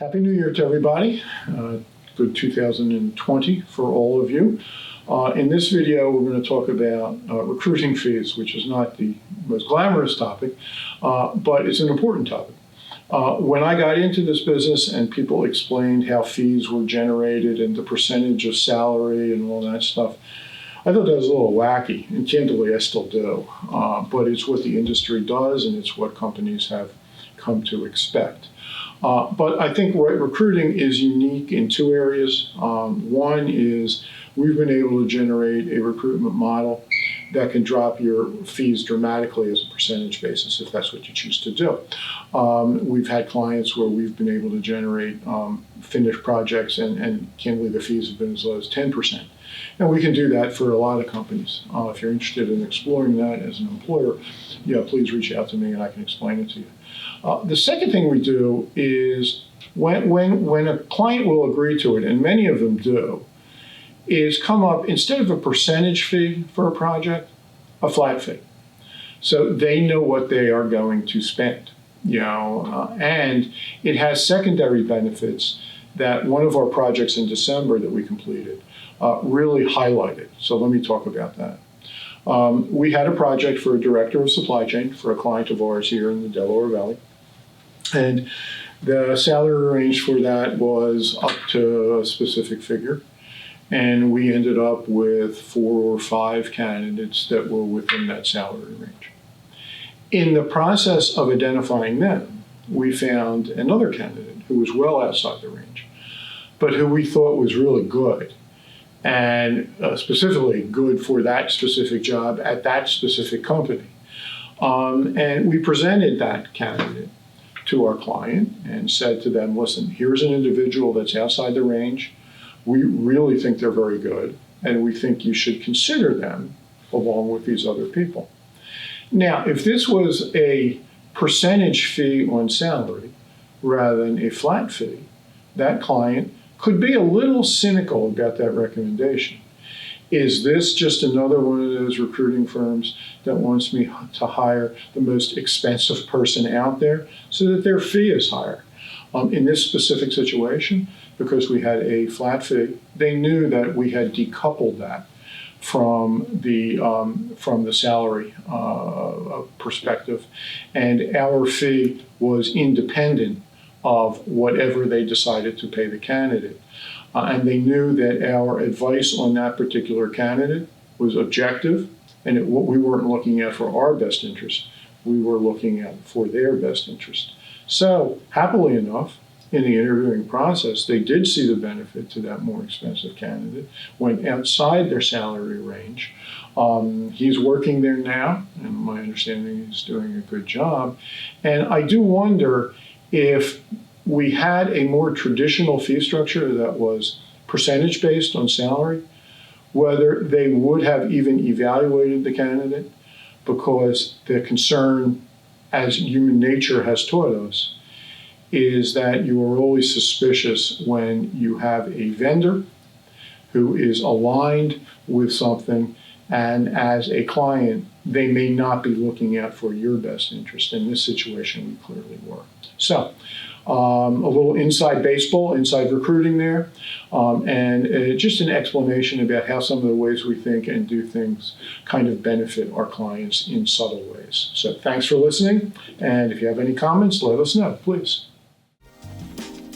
Happy New Year to everybody. Good 2020 for all of you. In this video, we're going to talk about recruiting fees, which is not the most glamorous topic, but it's an important topic. When I got into this business and people explained how fees were generated and the percentage of salary and all that stuff, I thought that was a little wacky, and candidly, I still do. But it's what the industry does, and it's what companies have come to expect. But I think recruiting is unique in two areas. One is we've been able to generate a recruitment model that can drop your fees dramatically as a percentage basis if that's what you choose to do. We've had clients where we've been able to generate finished projects and candidly the fees have been as low as 10%. And we can do that for a lot of companies. If you're interested in exploring that as an employer, please reach out to me and I can explain it to you. The second thing we do is when a client will agree to it, and many of them do, is come up, instead of a percentage fee for a project, a flat fee. So they know what they are going to spend, and it has secondary benefits that one of our projects in December that we completed really highlighted. So let me talk about that. We had a project for a director of supply chain for a client of ours here in the Delaware Valley. And the salary range for that was up to a specific figure. And we ended up with 4 or 5 candidates that were within that salary range. In the process of identifying them, we found another candidate who was well outside the range, but who we thought was really good. And specifically good for that specific job at that specific company. And we presented that candidate to our client and said to them, listen, here's an individual that's outside the range. We really think they're very good, and we think you should consider them along with these other people. Now, if this was a percentage fee on salary rather than a flat fee, that client could be a little cynical about that recommendation. Is this just another one of those recruiting firms that wants me to hire the most expensive person out there so that their fee is higher? In this specific situation, because we had a flat fee, they knew that we had decoupled that from the salary perspective, and our fee was independent of whatever they decided to pay the candidate. And they knew that our advice on that particular candidate was objective, and what we weren't looking at for our best interest, we were looking at for their best interest. So, happily enough, in the interviewing process, they did see the benefit to that more expensive candidate, went outside their salary range. He's working there now, and my understanding he's doing a good job. And I do wonder if we had a more traditional fee structure that was percentage based on salary, whether they would have even evaluated the candidate, because the concern, as human nature has taught us, is that you are always suspicious when you have a vendor who is aligned with something, and as a client, they may not be looking out for your best interest. In this situation, we clearly were. So, a little inside baseball, inside recruiting there, and just an explanation about how some of the ways we think and do things kind of benefit our clients in subtle ways. So thanks for listening, and if you have any comments, let us know, please.